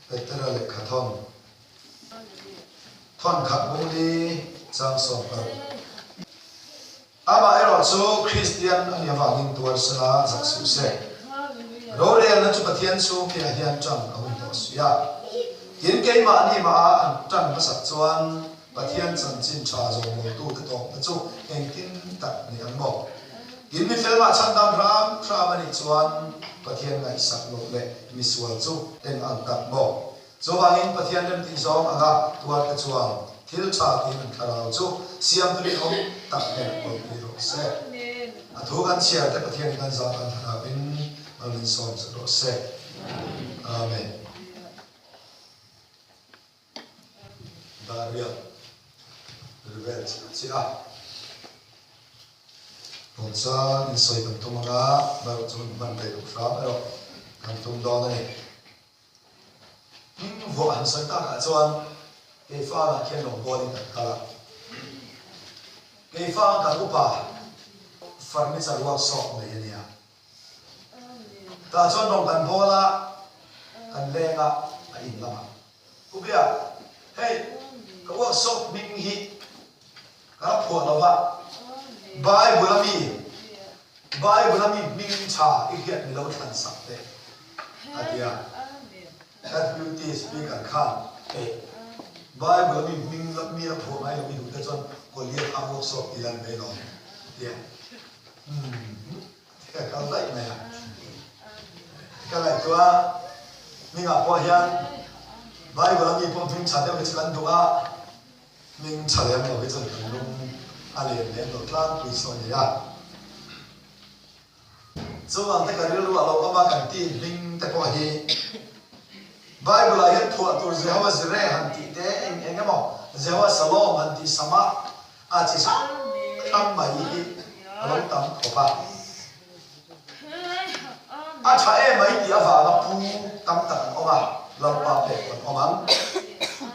Petera le khathon thon khat bung li chang som ka ama ero chu Christian ani awangin tuar sala zaksu se ro le na chu pathian chu ke hian chang ka hun to suya yin ke ma ni ma an tang ma sak chuan pathian chan chin cha zo mo tu te tok ta chu eng tin tak ni an mo yin mi fel ma chan dam ram mani chuan pathian ngai sak lo le mi sual chu eng ang tak mo zo wangin pathian lem ti zong anga tuar ka chuan thil cha tin an kharau chu siam tu li om tak ne ko ni ro se a thu kan chia te pathian kan za kan thana bin malin som se ro se amen daria revel chia Ponsa in soi kan tumanga ba chun ban dei ro fra ro kan tum do na ni vo an soi ta ka chuan ke fa na khen lo bo ni ka ke fa ka upa furniture workshop nei ania ta chuan dong kan bola kan lenga a in lama ubia hey ka workshop ming hi ka pho lo wa Bible ami ming cha iket ni lo than sak te atia that beauty speak an khan Bible ami ming la mi pho mai mi du te chon ko lia a workshop ti lan ve lo dia ka lai na ka lai tua minga po hian Bible ami po ming cha de ke chan duwa ming cha le mo ke chon lung ale le lo tlang pi so ya so ang te ka ri lu alo ama kan ti ling te po hi Bible ai thu tur Jehovah Jireh han ti te eng mo Jehovah Shalom han ti sama a chi sa tham mai hi alo tam ko pa a cha e mai ti ava na pu tam tak oma lo pa pe kon omam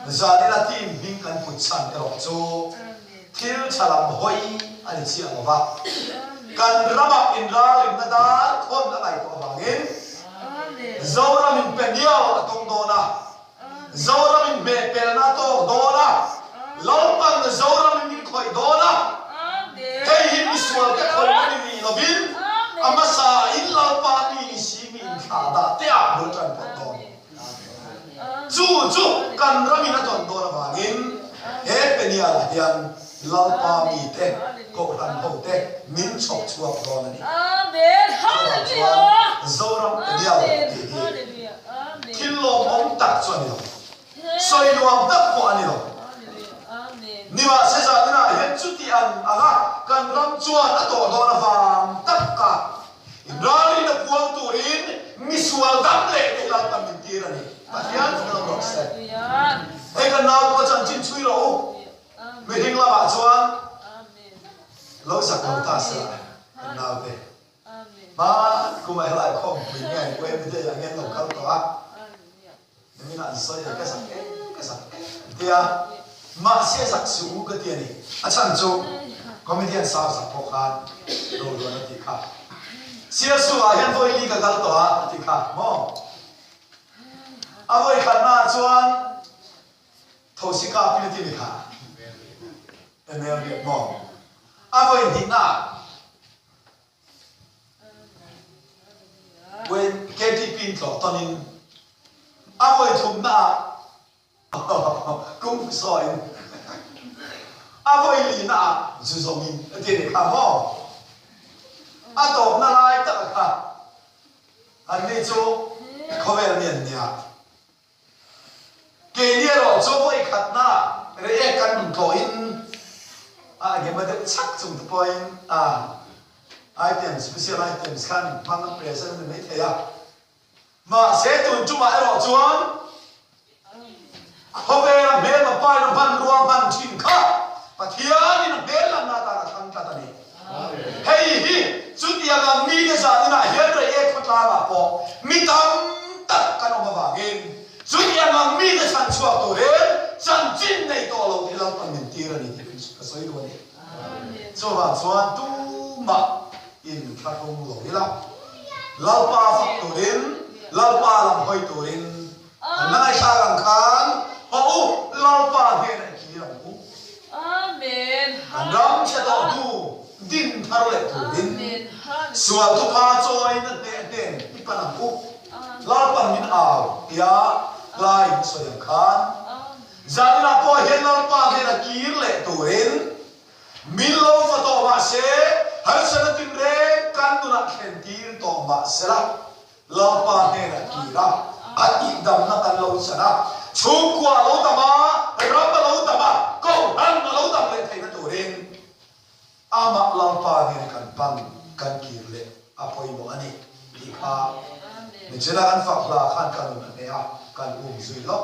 za ni na tim hing kan put san ero chu Til chalam hoi ani chi angova kan rama in ra lim na da thom na lai to bangin zawra min penio atong dona zawra min be pelna to dona lompan zawra min khoi dona hey him iswal ka khoi ni lovin amasa in lalpa ni si min khada te a bul tran pot don chu kan ramin aton dona bangin he penia hian lalpa mi te ko ran ho te min chok chuak don ani amen hallelujah zoram dia hallelujah amen killo mong tak choni lo soi luam tak ko ani lo amen ni ma se za na hen chu ti an aga kan ram chuan ato don awam tak ka rali na puang turin misual dam le te lalpa min tirani patian ko ro se ai kan naw ko chan chin chui lo mi hing la ba chuan amen lo sak lo ta sa naw te amen ba ku mai lai khom mi ngai ko em te ya ngen lo khal to a ni na so ya ka sak tia ma se sak su ka tia ni a chan chu comedian sa sak pho khan lo lo na ti kha sia su a hen voi li ka gal to a ti kha mo a voi khan na chuan tho si ka pi ti mi kha Emel get mom. Avoy hina. When KTP to tonin. Avoy thumna. Kung soin. Avoy lina. Zuzomin. Tini kamo. Ato na lai ta ka. Ani chu khovel nian nia. Ke nia ro chu voi khatna. Re e kan to in game mà được chắc dùng the point items special items kan mang present mình mấy thế à mà sẽ tuần chung mà ở chuan không về là bé mà pai nó ban ruộng ban chín khá và thiên nó bé là na ta là thằng ta này hey hi chút dia là mi cái啥này hiện rồi em phát la mà po mi tam tất cả nó mà vàng chút dia là mi cái sản xuất tổ hết sản chín này to lâu thì làm bằng mình tiền này thì cái số đó này cho bạn chuan tu ma in khát không lỗi lắm lalpa phát tổ đến lalpa làm hơi tổ đến nai sarang khan ho lalpa he na ki ram ku Amen. ram che do tu din thar le tu din Amen. sual tu pa choi na te ten ipanam ku lalpa min aw ya lai so yang khan zanina po he lalpa he na ki le tu in milo fa to ma se har sana tin re kan tu na khen tir to ma se la lalpa he na ki ra ati dam na kan lo sana chukwa lo tama ram lo tama ko han lo tam le thai na tu rin ama lalpa he kan pang kan ki le apoi mo ani li kha ni chela kan fa la khan kan ne a kan zui lo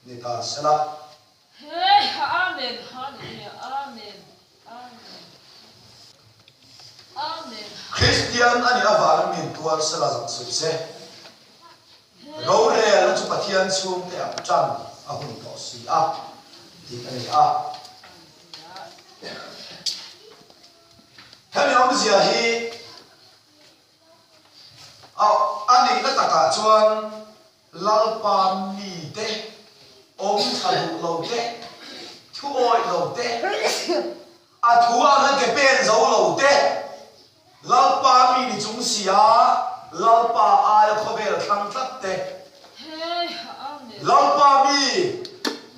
ni ta sala Hey, amen. Hallelujah. Amen. Amen. Amen. Christian ani avar min tuar sala zak sui se ro re la chu pathian chum te a chan a hun to si a ti ani a hemi om zia hi ani la taka chuan lalpa mi te om thadu lo te thu oi lo te a thu a na ke pen zo lo te lalpa mi ni chung sia lalpa a ya khobel thang tlat te Hey, amen. lalpa mi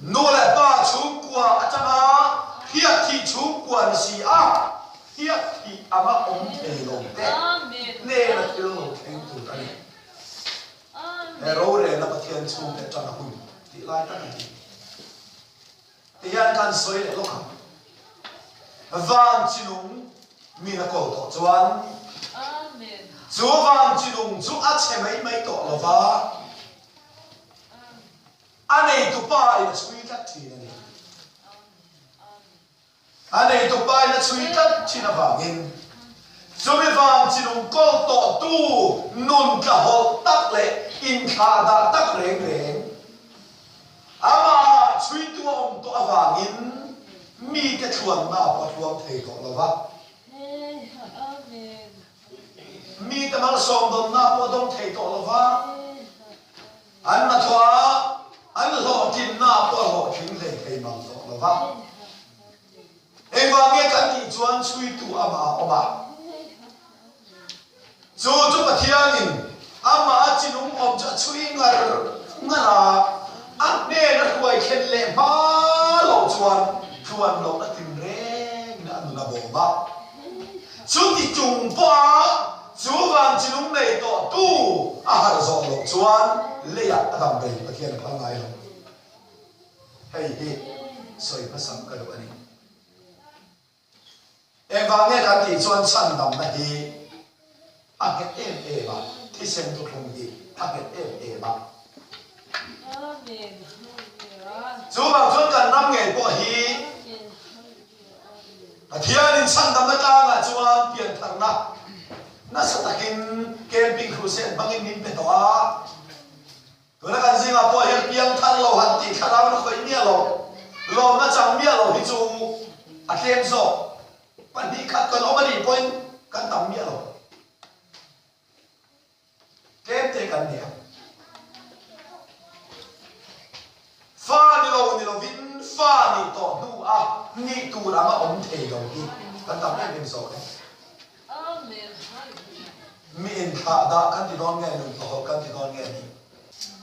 no la pa chu kwa achama hiat thi chu kwa ni si a hiat thi ama om te lo te Amen. ne la til lo theng tu ta ni Amen. ro re na pathian chu te chana hun ti lai ta ni ti yan kan soi le lo kham van chinung mi na ko to chuan Amen. chu van chinung chu a che mai to lo va anei tu pa in chui tat thi ni anei tu pa in chui tat thi na va in chu mi van chinung ko to tu nun ka ho tak le in kha da tak reng reng ama chui tu om to awangin mi te thuan na pa thuam thei to lo va Hey, amen. mi te mal som dom na po dom thei to lo va Hey, an na thwa an lo tin na po lo thing le thei mang to lo va e va nge kan ti chuan chui tu ama oma chu chu pathianin ama achinung om cha chui ngara an ne na huai khen le ma lo chuan chuan lo na tin reng na nu na bo ba chu ti chung pa chu van chinung nei to tu a har zo lo chuan le ya adam bei pathian phal ngai lo hei hi soi pasam ka lo ani e va nge kan ti chuan san dam na hi a het e ba ti sen tu khong di a het e ba amen. Hallelujah. chu ba chuan kan nam nge po hi Amen. Hallelujah. athianin san dam na ka nga chuan pian thar na na sa takin camping cruise bangin min pe to a tuna kan zinga po hi piang than lo han ti kharaw na khoi mia lo na chang mia lo hi chu a tlem zo pan hi khat kan omani point kan tam mia lo kem te kan nia fa ni lo vin fa ni to nu a ni tu ra ma om thei lo hi kan tam em zo ne Amen. Hallelujah. mi in tha da kan ti don nge nu to kan ti don nge ni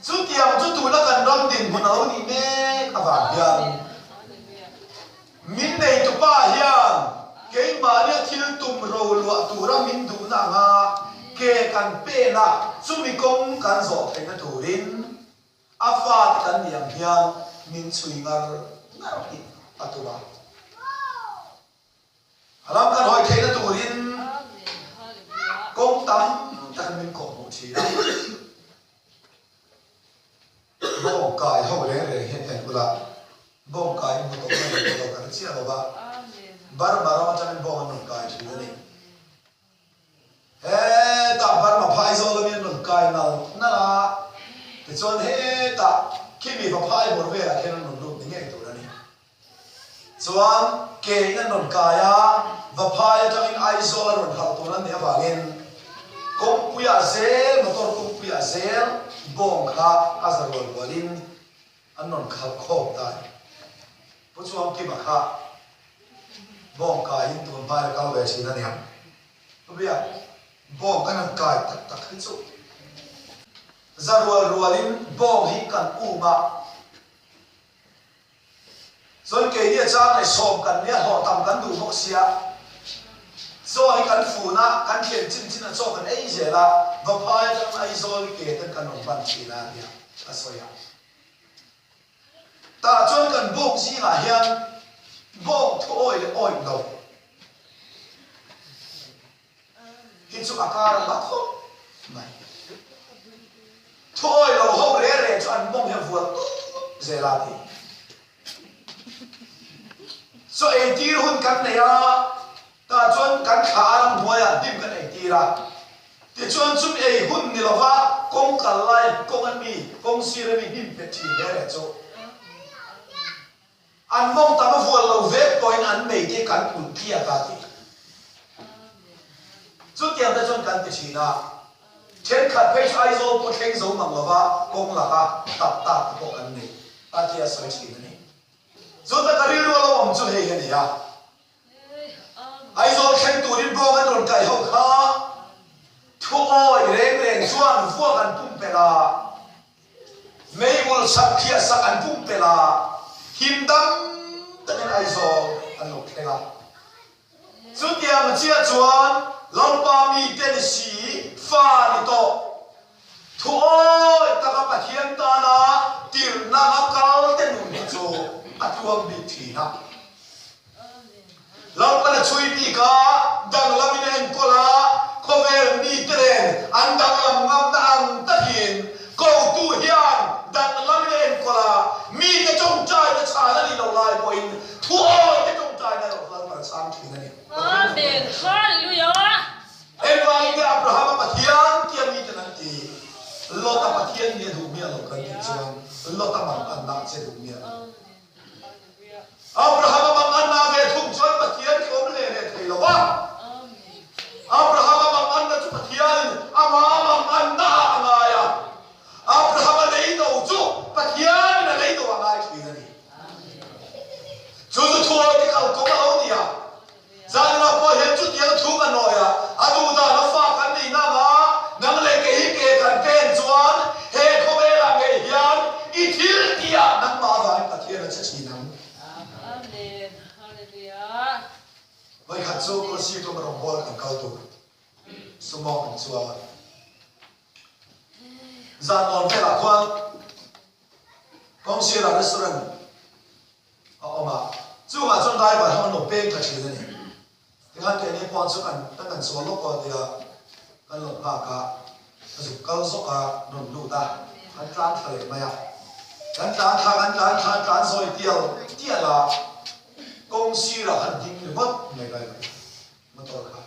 chu tiam chu tu na kan ram din mun au ni me ka va hian Hallelujah. min nei tu pa hian ke ma ne thil tum ro lo tu ra min du na nga ke kan pe na chu mi kong kan zo thai na tu rin a fa kan niam hian min chui ngar hi atuma alam kan hoi thai na tu rin Amen. Hallelujah. công tâm tan mình có một chỉ đó bom cài không lẽ để hiện hiện là bom cài một tổ này một tổ cái chia đâu ba Amen. bar mà cho nên bom nó cài chỉ đấy ta bar mà phai rồi là nó cài nào na là thì cho nên ta khi mình vào phai một về là khi nó đúng đúng nghe tổ đấy chuan ke na non kaya va phai cho nên ai zo la ron thal to na ne va gen kong puya zel motor kong puya zel bong kha azarol walin anon khal khop dai puchuam ki makha bong ka in tun bai ka ve sin ani ham bia bong kan kai tak tak hi chu zarwal rualin bong hi kan uma zon ke dia chang nei som kan nia ho tam kan du mok sia so hi kan fu na kan khen chin chin a cho kan ei je la va phai tam ai zol ke tan kan on ban chi na dia asoya ta chon kan bong si la hian bong thoi le oi do hi chu akar la kho mai thôi là hậu rẻ rẻ cho anh bông hiệp vượt dễ là thì so ấy tí hôn cắn này à ta chọn cắn khá lắm thôi à tìm cái này tí ra thì chọn chúng ấy hôn này là va công cả lại công ăn mì công xì ra mì tìm cái gì để cho anh bông ta mà vượt lâu vết coi anh mấy cái cắn cuốn kia cả thì chút tiền ta chọn cắn cái gì nào trên khát phê ai zo có khen zo mang lova công là ka tập tập có anh này ta kia soi chỉ này zo ta kari lu lo om chu hei này à ai zo khen tu din bo kan ron kai ho kha thu oi reng reng chuan vua kan pum pela mei wol sak khia sak an pum pela him dam takin ai zo an lo khela chu tiang chia chuan lampa mi ten si pha ni to thu oi ta ka pathian ta na tir na ka kal ten nu ni chu atuam bi thi na lampa na chui bi ka dang lamin en kola khovel mi tren an dang lam ngam na ang takin ko tu hian dang lamin en kola mi ke chong chai na cha na ni lo lai poin thu oi ke chong chai na lo lan par chang thi na ni amen hallelujah Evang dia Abraham pathian kia mi tenanti lota pathian dia du mia lo kan chuang lota man anna che du mia Abraham man anna ve thum chuan pathian khom le le thei lo wa Abraham man anna chu pathian ama man anna anga ya Abraham le do chu pathian na le do anga chi na ni chu chu thua ti kal ko lo dia zan na po he chu dia thu ka no ya adu da na fa kan ni na ma nang le ke hi ke kan pen chuan he kho ve la nge hian I thil tia nang ma va pathian a chi nam amen hallelujah vai khat chu ko si to ro bol kan kal tu sumo kan chuan zan on ve la khwang kong si la restaurant oma chu ma chon dai ba hon no pe ka chi ni kan ke ni pon su kan ta kan so lo ko dia kan lo ka ka su kal so ka non lu ta kan tran thale ma ya kan tran soi tia la công si là kan ding ni bot me ga ma to ka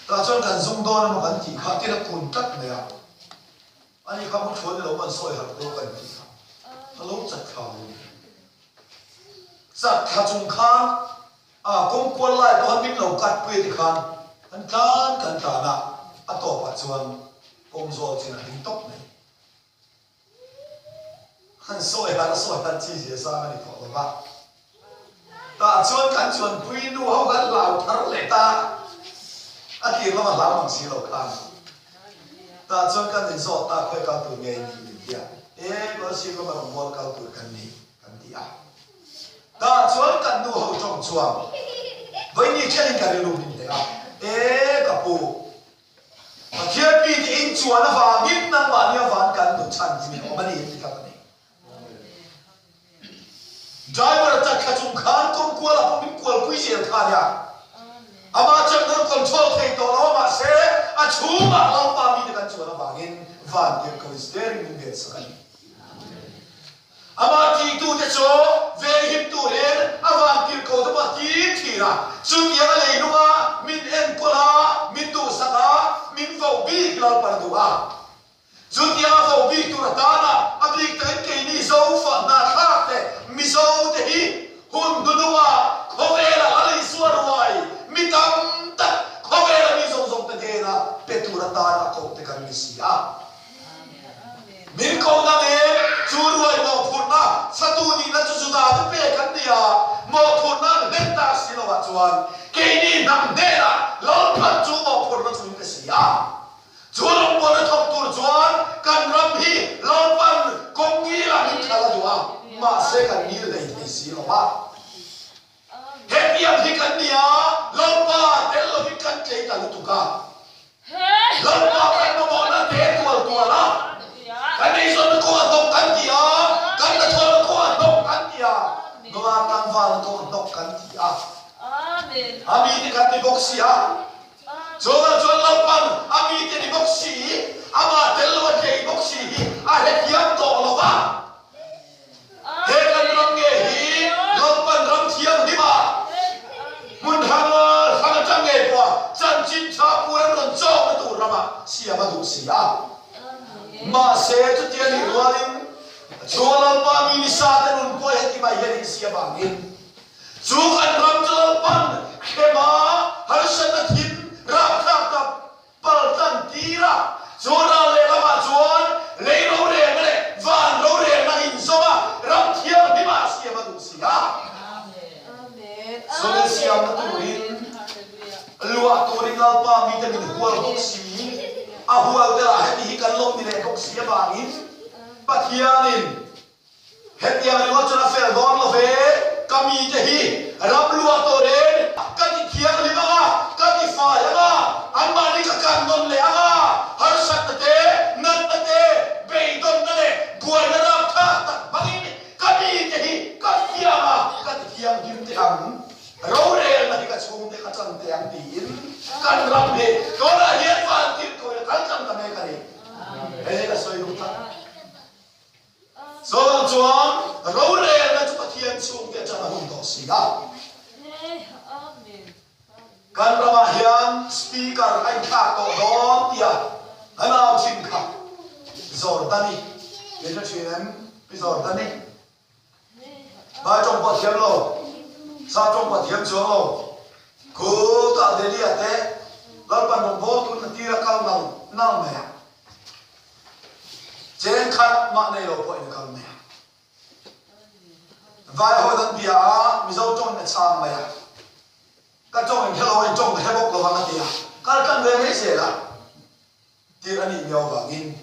ta chon kan zung do na ma kan ti kha ti na kun tat me ya ani ka mo chon lo man soi ha ko kan ti kha lo chat kha sat kha chung khang công quân lại có mình lâu cắt quê thì khan anh kan ta na à tổ bát chuan công zo chỉ là hình tóc này anh soi hắn chi gì sao anh thọ ba ta chuan quê nu hậu gan lao thar lệ ta à kia mà làm bằng xí lâu khan ta chuan kan thì zo ta khơi cao tuổi nghe gì vậy có xí có mà mua cao tuổi kan đi à ta chuan kan nu hậu trong chuan với như cái cái lưu bình thế à cặp bồ thiên bi thì in chuan nó vàng in năng vàng như vàng cần được chăn gì mình không đi cái này driver ta khát chung khan công qua là mình qua quý gì khan ya ama chắc nó control thấy đó nó mà sẽ chú mà lâu ba mi thì cần chuan nó vàng in vàng cái cái steering mình biết sao ama ti tu te cho ve him tu len awang kil ko to ba ti thira chu ya le lunga min en kola min tu saka min vo bi la par du a chu ya vo bi tu ta na ablik ta ke ni zo fa na kha te mi zo te hi hun du du a khovela ali suarwai mi tam ta khovela mi zo zo te na pe tu ta na ko te kan mi si a min ko na me churuai mo phurna satuni na chuda te pe kan dia mo phurna lenta sinowa chuan ke ni nam de la lol phan chu mo phurna chu ke sia churong mo na thok tur chuan kan ram hi lol pan kongi la min khala duwa ma se kan ni le ni si lo ba Hetiam hikan dia, lompa telo hikan kita lutuka. Lompa kan nomona tetual tuala. Kan iso ko adok kan dia, kan thol ko adok kan dia. Doa tangval ko adok kan dia. Amen. Ami di kan di boksi ya. Jola lompan ami di boksi, ama telo di boksi. Hetiam to lova. Hekan ramge hi, lompan ram thiam di ba. Mun hanga hanga change kwa chan chin cha puan ron chok na tu rama sia ma du sia ma se tu tian ni rualin cholam pa mi ni sa ta nun ko heti ba yeri sia bangin chu an ram chol pan khema har san na thin ra kha ta pal tan tira chora le la ma chuan le ro re ne van ro re na in so ba ram thiam di ma sia ma du sia so le sia ma tu ri lua turing alpa mi te min hual boksi a hual te la heti hi kan lom ni le boksi bangin pathianin heti a lua chona fel don lo ve kami te hi rap lua to ren ka ti thiang li ma ka ti fa ya ma an ma ni ka kan don le aga har sat te nat te be don le buai na rap tha tak bangin kami te hi ka thiama ka ti thiang dim te ang rau re na di ka chung te ka chan te ang tin kan ram he ko la hian fan tin ko kan cham ta me ka ni he ka soi lu ta so chuan rau re na chu pathian chung te chan hum to si ga Amen. kan rama hian speaker ai kha to don tia anau chin kha Jordani le cha chen pi Jordani ba trong pa thiam lo sa trong pa thiam chuang lo ko ta de li ate lal pan rom bo kun na tira kal nal me chen khat ma nei lo po in kal me vai ho dan pia mi zo trong na chang me ka trong in hello in trong he bok lo wa tia kal kan ve me se la tir ani myo ba gin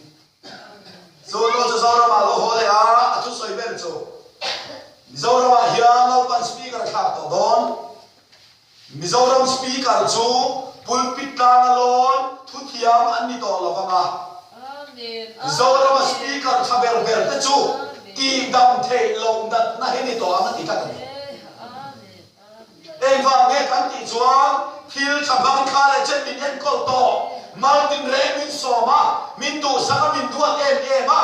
zo lo zo ra ma lo ho le a atu soi ber cho Mizoram hian lo pan speaker kha to don Mizoram speaker chu pulpit tang alon thu thiam an ni to lawanga Amen. Mizoram speaker khaber ber te chu ki dam thei long dat na he ni to an ti ka ni Amen. ei wa nge kan ti chuang thil chabang kha le chen min en kol to martin re min soma min tu sa min duan em ma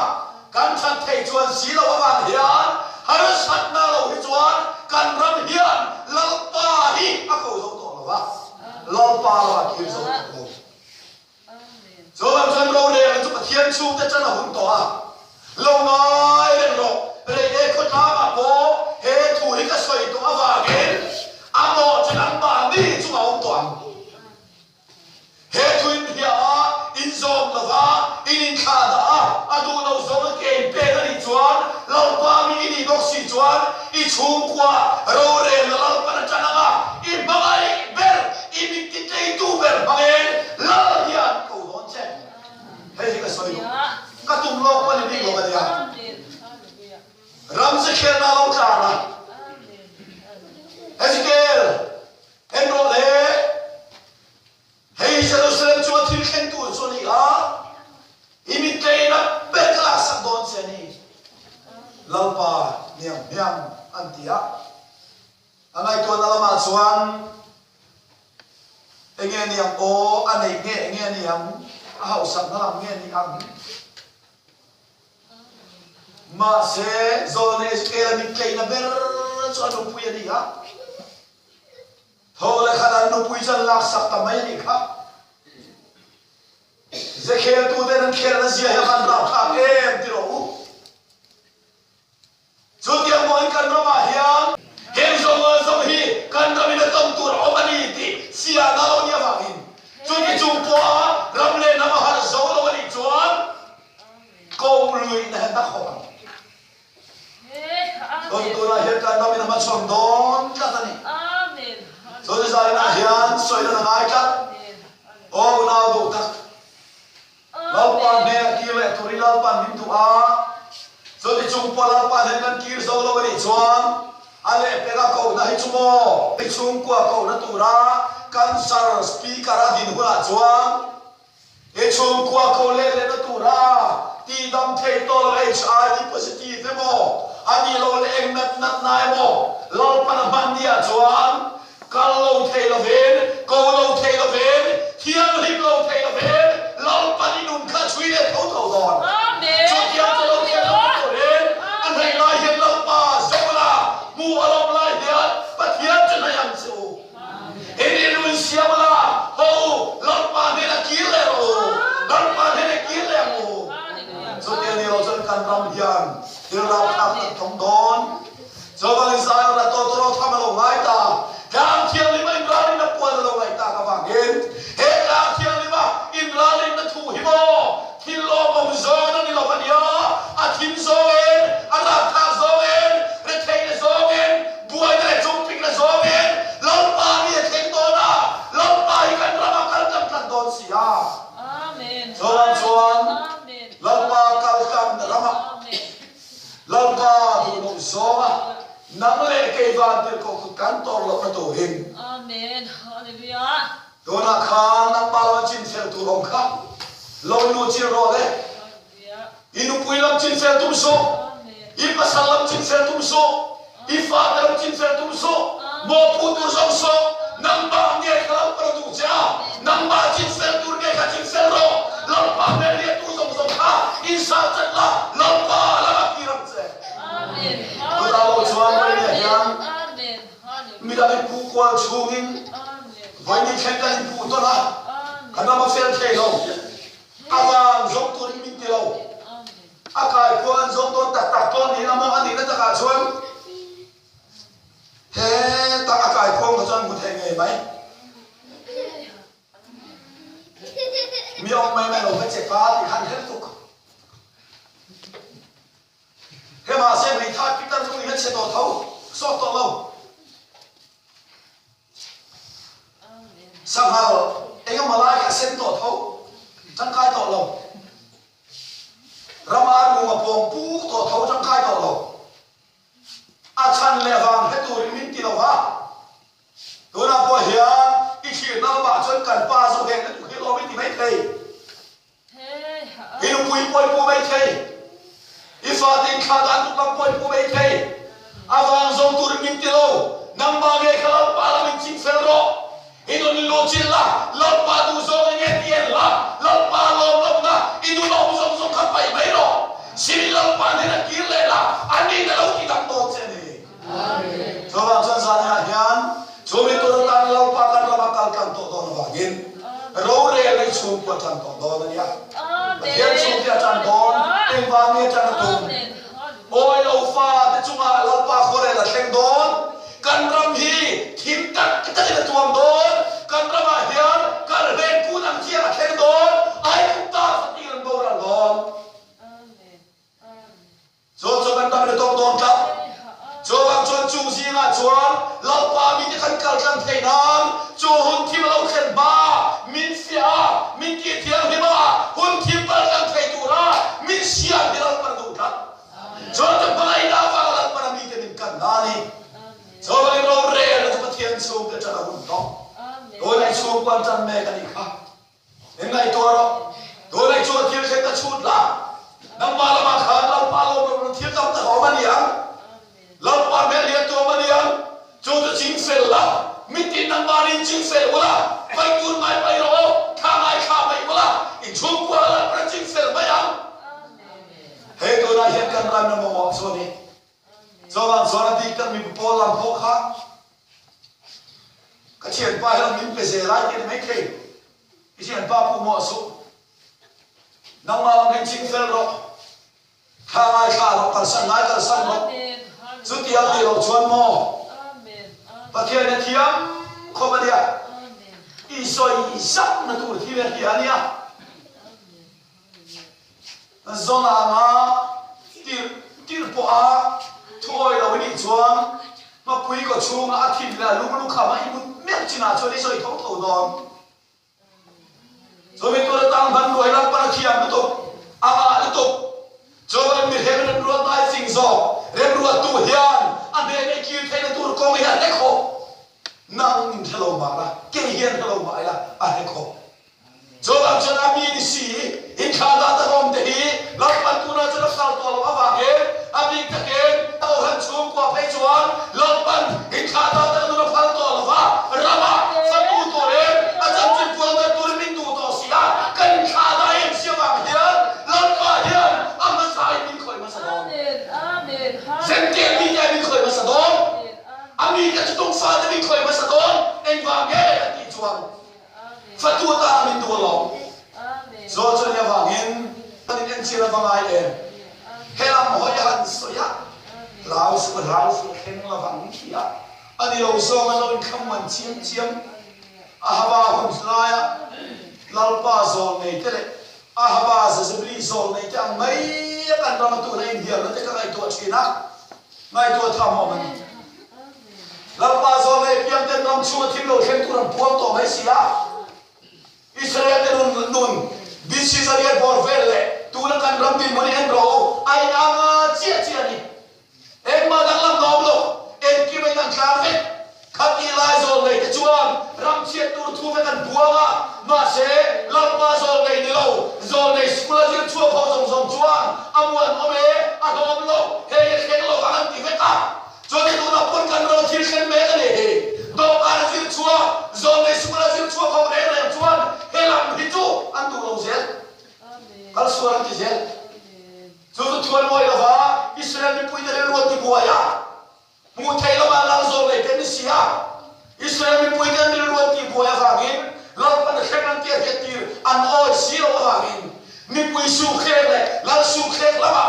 kan chat thei chuan si lo wa hian harus hatna lo hichuan kan ram hian lalpa hi ako zo to lo wa lalpa wa ki zo to Amen. so lam san ro le chu pathian chu te chan hum to a lo ngai ren ro re e ko ta ma ko he thu hi ka soi to awa gen amo chan ba ni chu ma hum to am he thu in hia in zom lo wa in kha da adu lo zo ke pe ni chuan lalpa mi ni boksi chuan I chung kwa ro re la lalpa na chanaga I bangai ber I mikti tei tu ber bangen la hian ko don chen he ka soi ka tum lo pa ni lo ba dia Amen. Hallelujah. ram se khel na lo cha na Amen. Ezekiel en ro le hey Jerusalem chu thil khen tu so ni a I mi tei na pe ka sa don se ni lalpa niam antia angai to na lama chuan enge niam o anei nge niam a hau sak na lam nge ni ang ma se zone ke la mi ke na ber chuan no puya ni ha thole khana no pui chan lak sak ta mai ni kha zekhel tu den khel na zia ya man ra kha em ti ro Sutiang mo ikan roma hiang, hem zong hi kan kami na tong tur omani ti sia nalo niya bangin. Suti jumpo ramle na mahal zolo wali chuan, ko lui na hen tak ho tôi 아멘. tôi là hiện tại đó mình mà chọn đón các anh 아멘. rồi giờ là hiện soi là ai các ô nào đủ tak lau pan ne kia lệ tôi lau pan mình tu a rồi thì chúng pa lau pan hen kia rồi lo đi chuan ale pega ko na hi chumo hi chung kwa ko na tu ra cancer speaker a din hula chuan hi chung kwa ko le na tu ra ti dam thei to HIV positive mo ani lo le eng nat nai mo lo pan ban dia chuan kal lo thei lo ven ko lo thei lo ven hiang him lo thei lo ven lo pan inun kha chui le thau thau don 아멘. cho hiang lo thei lo to ven an hei lai hian lo pa zola mu alom lai hian pat hian chen hayam chu ini lu siapa ho lo pa ne la ki le ro lo pa ne la ki le mo so dia ni lo chen kan ram hian dia ra thak thong don so bang sai ra to to tham lo ngai ta kam thiang li mai ra ni na puan lo ngai ta ka wang gen he ka thiang li ma in ra ni na thu hi mo thin lo bom zo na ni lo pa dia a thin zo en a ra tha zo en re thei le zo en buai le chung ping le zo en lo pa ni theng to na lo pa hi kan ra ma kal kam kan don si a 아멘. so bang chuan 아멘. lo pa kal kam ra ma 아멘. lo pa du no zo ma nang le ke van te ko kan to lo na to hin 아멘. 할렐루야. dona khan nang balwa chin fel tu rom kha lo nu chin ro le 할렐루야. inu puilam chin fel tum so 아멘. i pasalam chin fel tum so i father chin fel tum so mo pu tu som so nang ba nge khalam pro tu cha nang ba chin fel tu nge kha chin fel ro lo pa me le tu som som kha in sa chat la lo pa la ma ki ram che 아멘. Kita lo chuan mai ne hian 아멘. mi 할렐루야. da pu kwal chungin 아멘. vai ni khen kan pu to na 아멘. kana ma fel the lo awan zong tu min ti lo 아멘. akai kuan zong don tak tak ton ni na mo ani na ta ka chuan he ta akai khom ka chuan mu the nge mai mi ong mai mai lo ka che pa ti han hel tuk he ma se mi tha pi tan tu ni che to thau so to lo 아멘. sang hal enga malai ka sen to thau chang kai to lo ramar mu ma pom pu to thau chang kai to lo a chan le wang he tu ri min ti lo ha tu na po hia i khi na ba chon kan pa so he tu he lo mi ti mai thei i nu pui poi pu mai thei i fa tin kha dan tu kam poi pu mai thei a wang zong tu ri min ti lo nang ba ge khala pa la min chin fel ro inu ni lo chin la lo pa du zo nge tien la lo pa lo na inu lo zo zo kha pai mai ro si lo pa ne na ki le la ani na lo ki dam to che ni amen so ba chan sa na hian so mi to ta lo pa kan ra kal kan to do na gin ro re le chu ko chan to do na ya 아멘. hian chu ya chan don en ba ne chan to 아멘. oi lo fa te chunga lo pa khore la thleng don kan ram hi thim tak ta le tuam don kan ram a hian kal ven ku nam chia la thleng don ai ku ta sa ti ran bo ran don 아멘. 아멘. so kan ta le tok don ka so ang chon chung si nga chuan lo pa mi ti khan kal kan thei nam chu hun thim lo khen ba min sia min ki thiang hi ma hun thim pa kan thei tu ra min sia hi lo par du ka so ta bai da va la par mi te min kan na ni so ba lo re lo ta thian chu ka cha hun to 아멘. do lai chu quan chan me ka ni kha en ngai to ro do lai chu thian khen ta chut la nam ma la ma kha lo pa lo lo thian tam ta ho ma ni ang lo pa me lia to ma ni ang chu ta ching fel la mi ti nam ma rin ching fel wala pai tur mai pai ro kha mai kha mai wala in chu kwa la pra ching fel mai ang he to na hian kan ram na mo so ni so lam so na di kan mi po lam po kha ka chen pa lam min pe se lai ke mai ke ki chen pa pu mo so nang ma lam ching fel ro kha mai kha ro kal san ngai kal san ro 아멘. su ti al di lo chuan mo 아멘. pa thian na thiam kho ba dia 아멘. i soi i sak na tur thi ver hi ania zona ma tir po a thoi lo ni chuan ma pui ko chung a thin la lu kha ma imu mek china choli soi thong tho don so mi to tang ban loi la pa khiam tu ama tu cho mi hem ru tai sing zo rem ru tu hian a de ne ki the na tur ko hian le kho nang nin thalo ma la ke hian thalo ma la a he kho cho bang chana mi ni si in kha da ta rom te hi la pan tu na chana sal to lo ava ge abi ta ke to han chung kwa pe chuan la pan in kha da ta nu phal to lo va rama sa tu to re a cham chin puang da tur min tu to sia kan kha da em sia bang hian la pa hian am ma sai min khoi ma sa don Amen. sen ke mi ya min khoi ma sa don ami ka tung fa da min khoi ma sa don en va ge ti chuan Fatu ta min tu lo. So cho nya wangin tan en chi la wangai e. Helam ho ya han so ya. Lao su khen la wang ya. Ani lo so ma lo kham man chiam. A haba hon sla ya. Lal pa zo nei te le. A haba za zibli zo nei ta mai kan ra ma tu nei dia lo te ka kai to china. Mai to tham ho man. Lal pa zo nei piam te nam chu thim lo khen tu ram puam to mai sia. Israel te nun bisi Israel borvelle tu na kan rambi moni en ro ai ama chia ni ek ma dang lam dom lo en ki mai dang khafe khat i lai zo nei te chuan ram chia tu thu ve kan buanga ma se lam pa zo nei ni lo zo nei skula ji chu pho zong chuan amwan ome a dom lo he khen lo kan ti ve ka cho ni tu na pon kan ro thil khen me ka ni do ka ji chua zo nei skula ji chu pho re re chuan helam hitu antu lo zel kal suara ti zel zo tu tuan moi la va Israel ni pui de ro ti buaya mu thai la ma la zo le te ni sia Israel ni pui de ro ti buaya va gin la pa de khan ti ke ti an oi si lo va gin ni pui su khe le la su khe la ba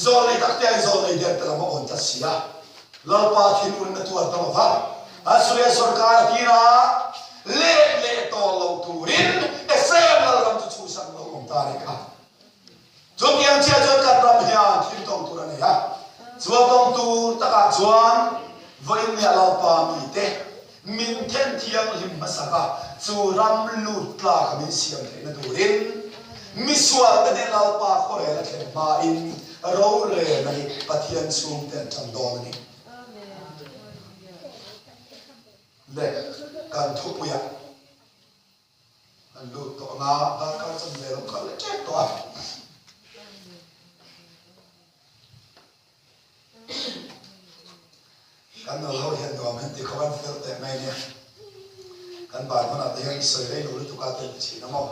zo le tak te zo le de ta ma on ta sia la pa thin un na tu ta ma va asure sarkar tira le to lo turin Ephraim la ram tu chu sang lo om ta re ka jo kiam chia jo kat ram hia thim tong tu ra ne ya chuan tong tu ta ka chuan voin ne la pa mi te min then thiang lim ma sa ka chu ram lut tla ka min siam the na turin mi sual ta ne la pa kho re la the ma in ro re na ni pathian sum ten chang do ni le kan thu pu ya an lu to na ta ka cham le lo ka le che to kan no lo hian do men ti khawan fel te mai ne kan ba na te yang soi le lo tu ka te chi na mo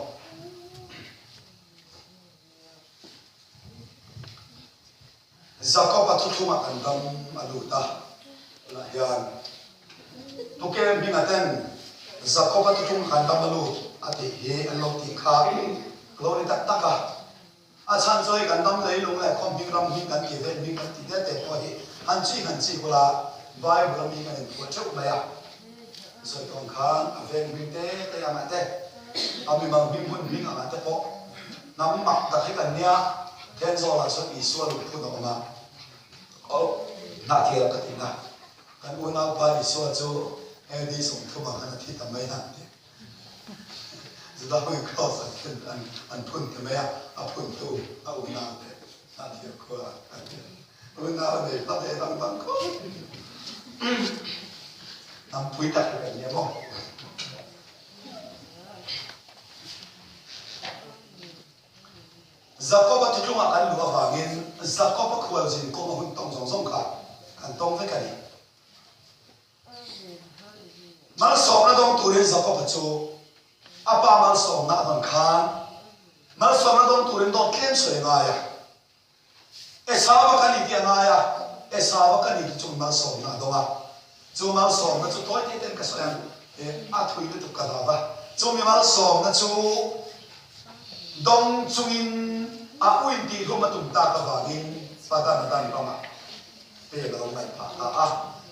Jacob atu thuma kan dam alu ta la hian tu ke mi na ten Jacob atu thum kan dam alu ati he an lo ti kha glory tak taka a chan choi kan dam lei lung le khom hing ram hing kan ti ve hing kan ti te te ko hi han chi kula Bible mi kan ko chuk ma ya so tong khan a ven mi te te ya ma te a mi mang mi mun mi nga te po nam mak ta he kan nia ten zo la so i so lu pu do ma o na ti la ka ti na kan u na pa i so chu e di sum thu ma kan ti ta mai na ti zu da hui cross an pun te me a pun tu a u na te na ti ko a ti u na de pa de dang ko nam pui ta ka ni mo Jacob atu thuma kan lu awangin Jacob khwal jin ko ma hun tong zong kha kan tong ve ka ni mal som na dong tu re Jacob chu apa mal som na ban khan mal som na dong tu re dong kem soi nga ya Esau ka ni dia nga ya Esau ka ni chu mal som na do ma chu mal som na chu toi te ten ka so yan a thui tu ka da ba chu mi mal som na chu dong chungin a uin ti ro ma tum ta ka wangin pata na tan pa ma pe lo mai pa a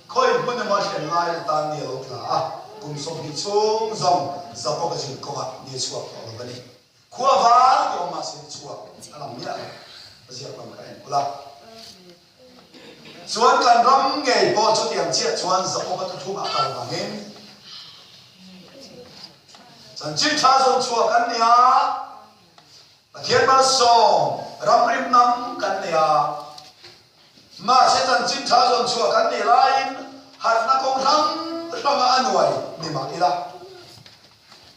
khoi mun na ma shen lai tan ni lo tla a kum som hi chung zong za po ka jin ko ha ni chua ko lo ba ni khua vá thì ông mà sẽ chua làm nhẹ diệt bằng cái này là chuan kan ram ngei po chu tiang chia chuan zo pa tu thu ma ka wa ngin chan chi tha zon chua kan nia thiên ba song ram rim nam kan nia ma se chan chi tha zon chua kan ni lain har na kong ram anuai ni ma ila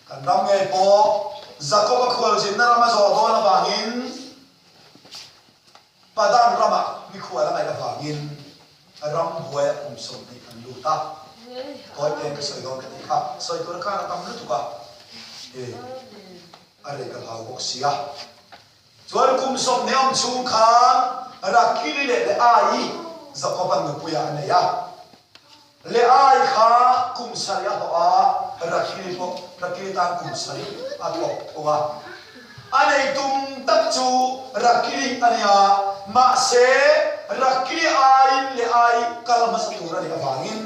kan ram ngei po Jacob khol jin na rama zo do na bangin padang rama mi khuala mai la bangin ram buaya som ni kan lu ta koi pen ka soi don ka ti kha soi ko ka na tam lu tu ka are ka hau bok sia chuan som ne om chung khan rakili le ai Jacob an puya ne ya le ai kha saria ho a rakili tan sari a to wa anei tum tak chu rakili ania ma se rakili ain le ai kal masatura ni awangin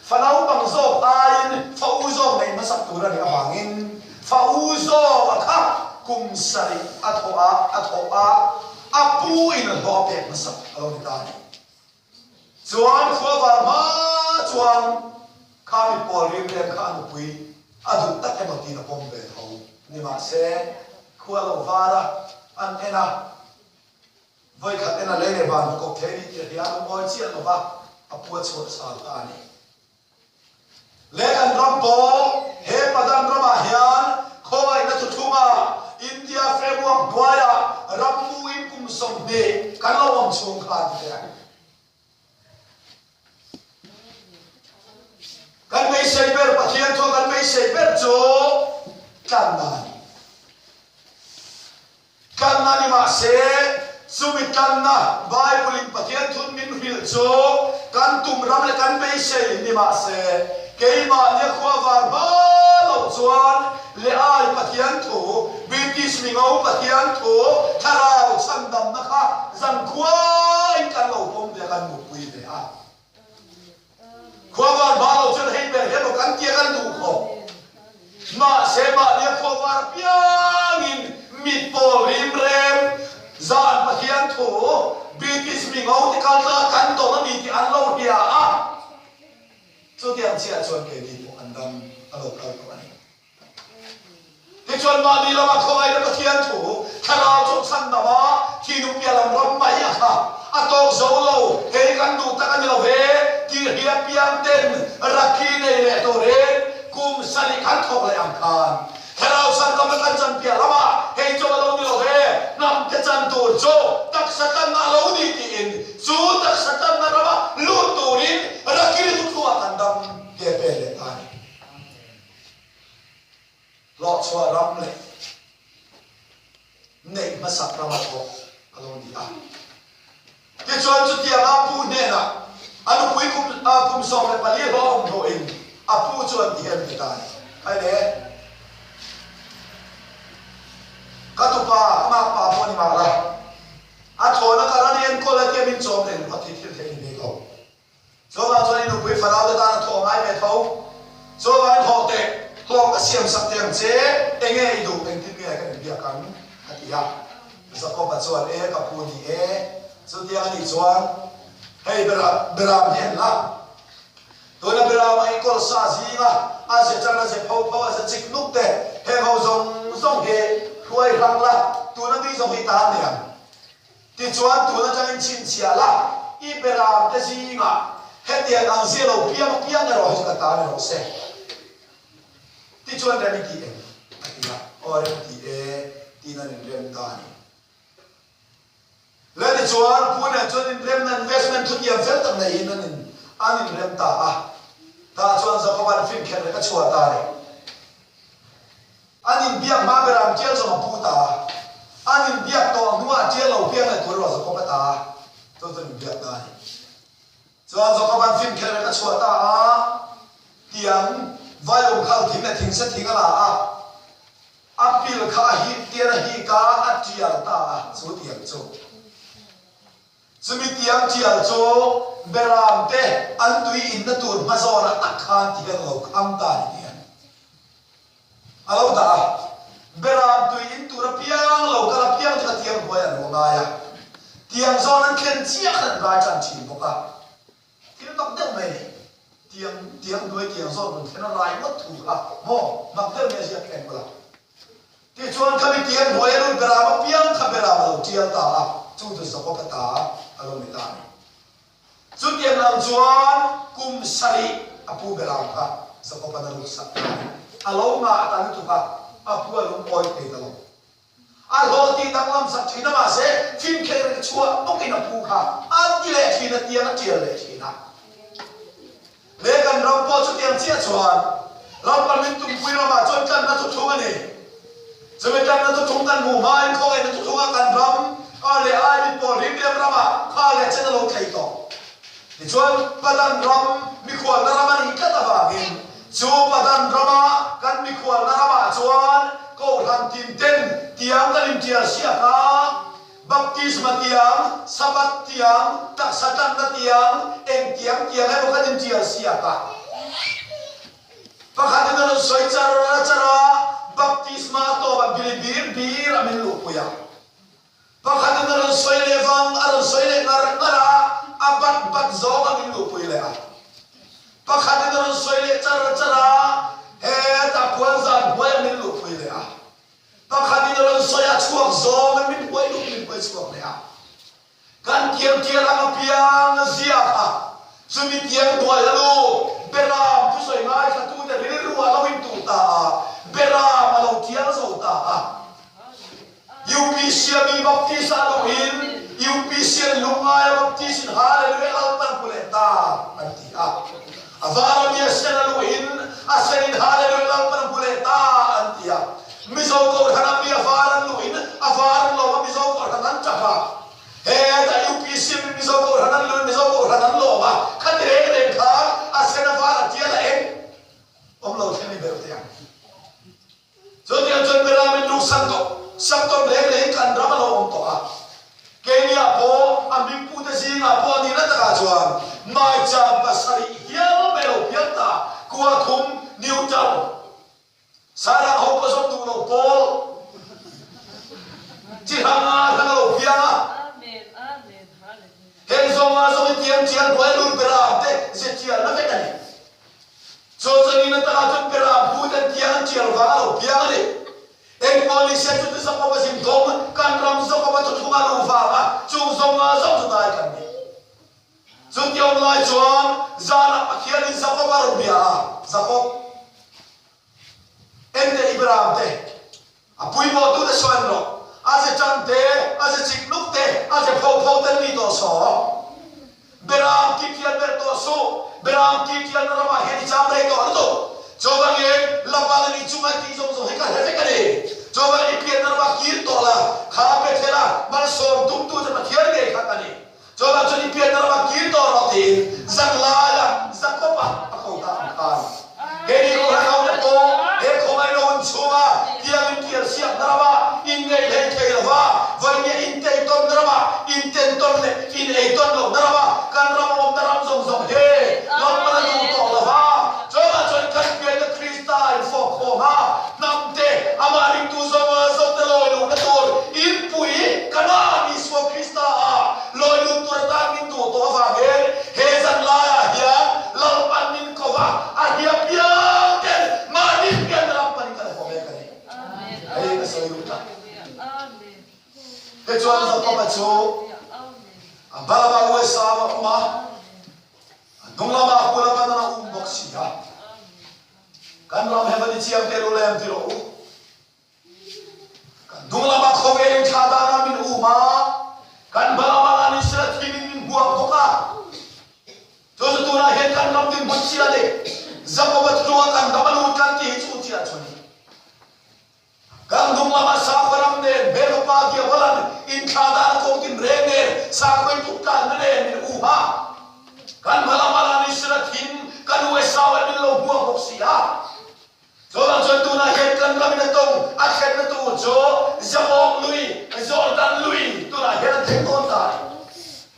falau bang zo ain fauzo nei masatura ni awangin fauzo akha sari athoa apu in ho pe masak alon ta chuan khova ma chuan kami polim lem khan pui adu tak emoti na pombe tho ni ma se khualo vara an ena voi khat ena lele ban ko theli ti ya mo chi an ba apu chu sa ta ni le an rambo he padam rama hian khoi na thuma India framework buaya ramu in kum som de kalawam chung khan de kan mai saber pathian tho kan mai saber cho kanani ma se sumit kanna bible in pathian thun min hil cho kan tum ram le kan mai sei ni ma se keima ne khwa var ba lo chuan le ai pathian thu british mingau pathian thu tharau chandam na kha zan khwai kan lo pom de kan mu pui de a khwavar balo chun hei ber helo kan tia kan du kho ma se ma ne khwavar piangin mit pol rim rem zan pathian thu british mingau ti kan la kan to na ni ti an lo hia a chu tiang chia chuan ke ni po andam alo kal ko ani ti chuan ma ni lama khoi na pathian thu tharau chu chan na ma thi nu pia lam ram mai a kha atok zo lo he kan du ta kan lo ve ti hia piang ten rakhi nei le to re kum sali kan thok le am khan tharau san kam kan chan pia lama he cho lo ni lo ve nam te chan tur cho tak satan na lo ni ti in chu tak satan na rama lu turin rakhi tu thu kan dam ke pe le ani lo chwa ram le nei masak rama ko alon di a ke chuan chu tia ma pu ne na anu pui kum som le pali ho om do in apu chuan ti hem ta ai le katupa ma pa po ni ma la a thona karani en ko la ke min chom le a ti thil the ni ko so ba chuan inu pui farao da na tho mai me tho so ba tho te tho ka siam sak tiang che enge I du pen ti me ka ni kan atia Jacob chuan ka pu ni so tiang ni chuan hei beram hen la to na beram ai kol sa zinga a se chana se phau a se chik nuk te he ho zong he khuai rang la tu na bi zong hi ta ne ti chuan tu na chang chin chia la I beram te zinga he ti ang zelo piang ro ka ta ne ro se ti chuan re mi ti atia or ti ti na ni rem ta ni le ti chuan puna chuan in rem na investment thu ya fel tak nei in anin rem ta ta chuan za ko ban film khen ka chua ta re anin biak ma beram kel zo ma pu ta anin biak to nuwa kel lo piang na tur ro za ko pa ta to to biak ta ni chuan za ko ban film khen ka chua ta tiang vai om khal thing na thing se thing ala apil kha hi tiara hi ka atial ta chu tiang chu sumi tiang tial cho beram te antui in na tur mazora takhan ti kan lo am ta ni alo da beram tu in tu rapiang lo kala piang ka tiang boya no ngaya tiang zon an khen chia khan ba chan chi boka tin tok deu mai tiang doi tiang zon khen rai mat thu ka mo mak deu me sia khen bola ti chuan kami tiang boya lu beram piang kha beram lo tiang ta la chu tu so ko ta alo ni ta chu tiang lam chuan kum sari apu beram ka so ko pa na lu sa alo nga ta ni tu ka apu alo oi te ta lo alo ti tang lam sa thina ma se phim khe chua ok na pu kha an ki le thina tiang a tiang le thina le kan ram po chu tiang chia chuan ram pan min tum pui ma chon kan na chu thunga ni chome kan na chu thung kan mu mai ko ai na chu thunga kan ram a le ai mi po rim lem rama kha le chen lo thai to ni chuan padan ram mi khwal na rama ni ka ta ba ngin chu padan rama kan mi khwal na rama chuan ko han tin ten tiang kan tia sia ka baptisma tiang sabat tiang tak satan na tiang eng tiang tiang ai kan tia sia ka pakhat na soi chara baptisma to ba bilibir bir amin lu puya pakhat na soi levang aron soi le ngar ngara abat bat zo amin lu puile a pakhat na soi le chara he ta puan zan boy amin lu puile a pakhat na soi a chuak zo amin boy lu min boy chuak le a kan tiang ang piang zia ka sumi tiang boy lu beram pu soi mai kha tu de ri ru a lawin tu ta beram alo tiang zo ta UPC mi baptisa luin UPC lungai baptisin haleluya alpan puleta anti avara mi asena luin asenin haleluya alpan puleta anti mizo ko hana mi avara luin avara lo mizo ko hana chapa he ta UPC mizo ko hana luin mizo ko hana lo ma khadre re kha asena avara tia la en omlo themi berte ya so dia jon beramin lu santo sabton le kan drama lo om to a kenia po aming puta singa po ni na ta chuan mai cha pasari hiam belo piata kwa thum new town sara ho ko som tu lo pol chi hanga lo pianga Amen. Amen. Hallelujah. hen zonga zo tiang boy lu bera te se tia na fe kani so ni na ta chun bera puta tiang va lo pianga le ek poli se tu sa pa sim dom kan ram zo pa tu thunga lu va ma chu zonga zo tu dai kan ni chu tiom lai chuan zana akhian in sa pa ro bia sa ko ende ibrahim te apui mo tu de soan ro ase chan te ase chik nuk te ase phau ten ni do so beram ki tian ber to so beram ki tian na ma he ni cham re to to coba ye lapang ni cuma ti zong zong heka heka ni coba ni pian na ba kir to la kha pe thela ban som tum tu je ma thiar ge kha ni coba choni pian na ba kir to ro ti zak la la zak ko pa ko ta kan he ni ko ha ko to he ko mai no un chuma tiang tiar siap na ba in nei le ke la ba vai ni in te ton na ba in ten ton le in ei ton lo na ba kan ram om na ram zong zong he lo ma na tu to la ba coba chon kan pian na krista in fo ko ha nam te amari tu zong zong te lo lu na tor in pui kana ni so krista lo lu tur ta min tu to va he zan la ya lo pan min ko va a hia pia ken ma ni pian ram pan ka ko me ka ni Amen. ai ka so lu ta Amen. he chuan za ko ba chu Amen. bala ba we sa ba ma dong la ma ko la ba na bok si ha kan ram he ba ni chiam te ro le am ti ro kan dong la ma ko ve in tha da na min ma kan bala ba ni sra thi min bua ko ka to tu na he kan ram din bot sia de za ko ba tu kan da ba lu kan ti chu ti a choni kan dong la ma sa ko ram de be ko pa ki walan in tha da ko tin re ne sa ko tu ka ne min ma kan bala ni sra thin kan we sa wa min lo bua bok sia so lang so tu na he kan ram na tong a khet na tu jo zamok lui Jordan lui tu na he na theng ton ta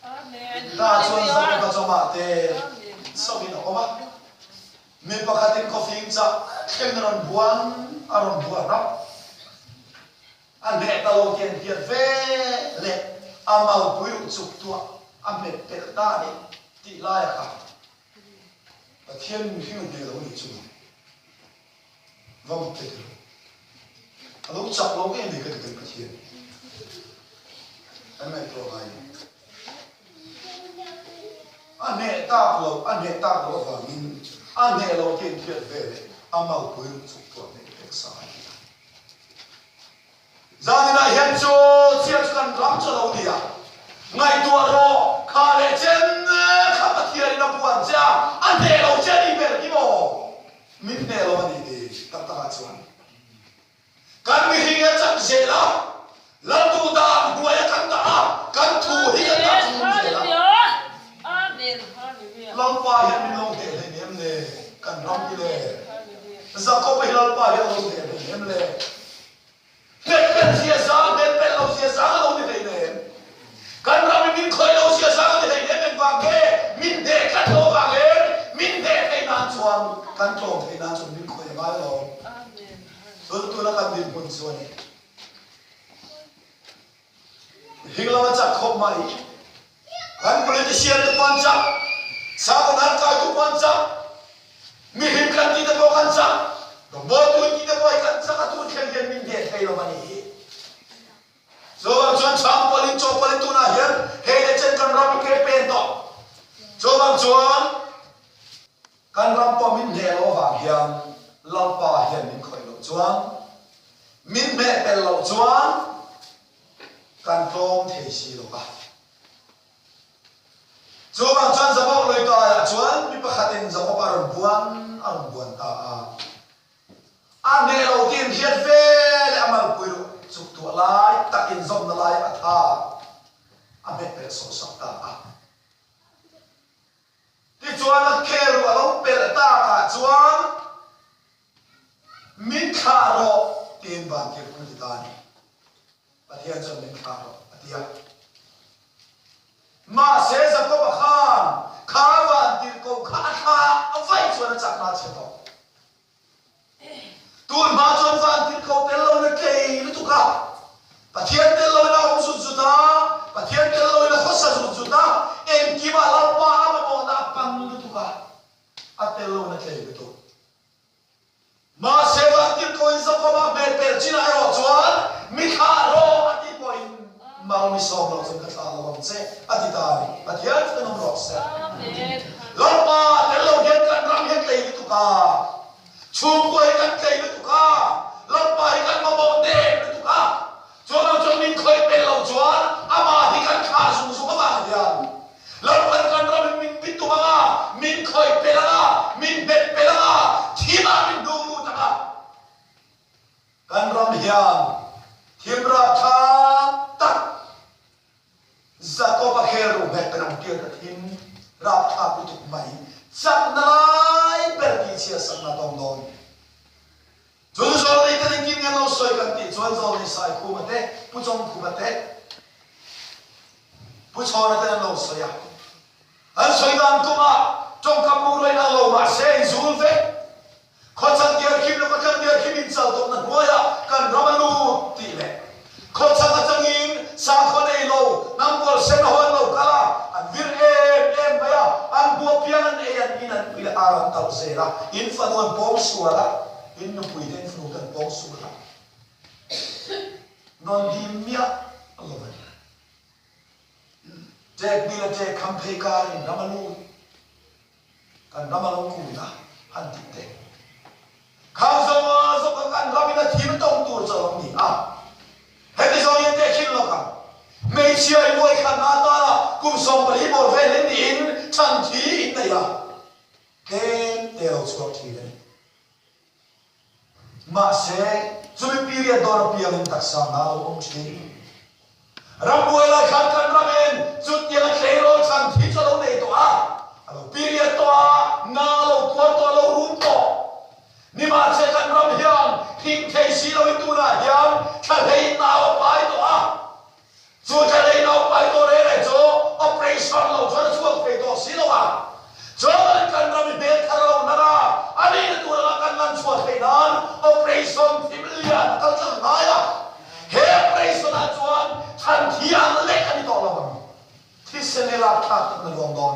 Amen. ta chuan za ka cho ma te Amen. so min ko ma mi pakhatin ko fing cha khem ron buan aron buan na anh mẹ tao tiền tiền về lệ amal bùi chụp tua anh mẹ bẹt ta đi tị lai cả và thiên mình khi mình để lâu đi chung vâng tịt lúc chặt lâu cái này cái thiên anh mẹ pro ai anh mẹ ta lâu và mình anh mẹ lâu tiền tiền về lệ amal bùi chụp tua này cái sai gia đình này hiện cho chia cần lắm cho lâu đi à ngày tua ro khá lệ chân khá bát thiên na buồn cha anh để lâu chân đi về đi bộ mình để lâu đi tập tập chuan kan mi hinga chak zela lam tu da buaya kan da kan thu hi ta thu zela amen hallelujah lam pa hian min long de le nem le kan ram ki le zakob hi lam pa hian long de le nem le pet sia sa pet lo sia sa lo de le kan ram min khoi lo sia sa de le nem va ke min de kan lo va le min de te nan chuan kan tong te nan chuan min khoi ma lo tu là kan din pun chuan hinglawa chak khop mai kan politician te pan chak sa ko nan ka tu pan chak mi him kan ti te bo kan chak do bo tu ti te bo kan chak tu khen khen min de thei lo mani so bang chuan chang polin cho polin tu na hian he le chen kan ram ke pen to so bang chuan kan ram po min de lo wa hian lam pa hian min khoi lo chuan min mẹ pel lo chuan kan tong thei si lo ka chu bang chuan zabok loi ka ya chuan mi pakhatin zabok aron buan ta a ne lo tin hiat ve le amal pui chuk tu lai takin zom na lai atha a me pel so sak ta a ti chuan a khel alo pel ta ka chuan min kha ro tiền vàng kia cũng chỉ tàn, và thiên chân mình khá rồi, và thiên mà sẽ dập có bạc khá vàng tiền công khá, vậy cho nó chặt nát chết thôi. Tuần mà cho vàng tiền công tên lâu nó kề nó tụ cả, và thiên tên lâu nó không sụt sụt ta, và thiên tên lâu nó khó sụt sụt ta, em kia mà lao ba mà bỏ đã bằng nó tụ cả, tên lâu nó kề nó tụ. Mà sẽ vang tiếng coi sao có mà bền bền chỉ là rồi chuan mi khá ro ati coi mà mi song lo trong cái thang lo bông xe ati ta ati hết cái nông rọ xe lót ba cái lâu hiện cái ram hiện cái tu cả chum coi cái tu cả lót ba cái mà bông đê tu cả cho nó cho mình coi bền lâu chuan ama thì cái khá sung sung mà diam lót ba cái ram mình biết tu mà mình coi bền là mình bền là thì mà mình đủ kan ram hian thimra tha tak zakoba kheru me penam kia ta thim rap tha pu tuk mai chak na lai per ki chia sak na dong don chu zo nei ta king ngan no soi kan ti chuan zo nei sai khu ma te pu chong khu ma te pu chaw na ta no soi ya an soi dan ku ma trong kam mu roi na lo ma se zul ve khó chăng kia kim nó có chăng kia kim in sầu tụng là búa ya cần rắm lu tỷ lệ khó chăng là chăng in sang khó này lâu năm bữa sen hôn lâu cả anh vir em bây giờ anh búa piang anh em in anh bị aram tàu xe ra in phần hôn bông sủa ra in nó bùi đen phần hôn bông sủa ra non đi mía Allah vậy Jack bila Jack campaign kari nama lu kan nama lu kuda anti te khao zo zo kan rami na thim tong tur zo ni heti zo yen te khin lo ka mei chia moi khan na ta kum som pali bol ve len in chan thi in na ya ken te lo chok thi le ma se zumi period dor piang tak sa na lo ong chi rambuai la khan kan ramen zut ya khero chan thi cho lo nei to alo period to na lo ko to lo rum to ni ma se kan ram hian thing thei si lo tu na hian tha thei na pai to chu tha thei na pai to re cho operation lo cho chuak pe to si lo cho kan ram be thar lo na ra ani tu la kan lan chuak pe nan operation thim lian kal chang na ya he Christian elak tak na luang don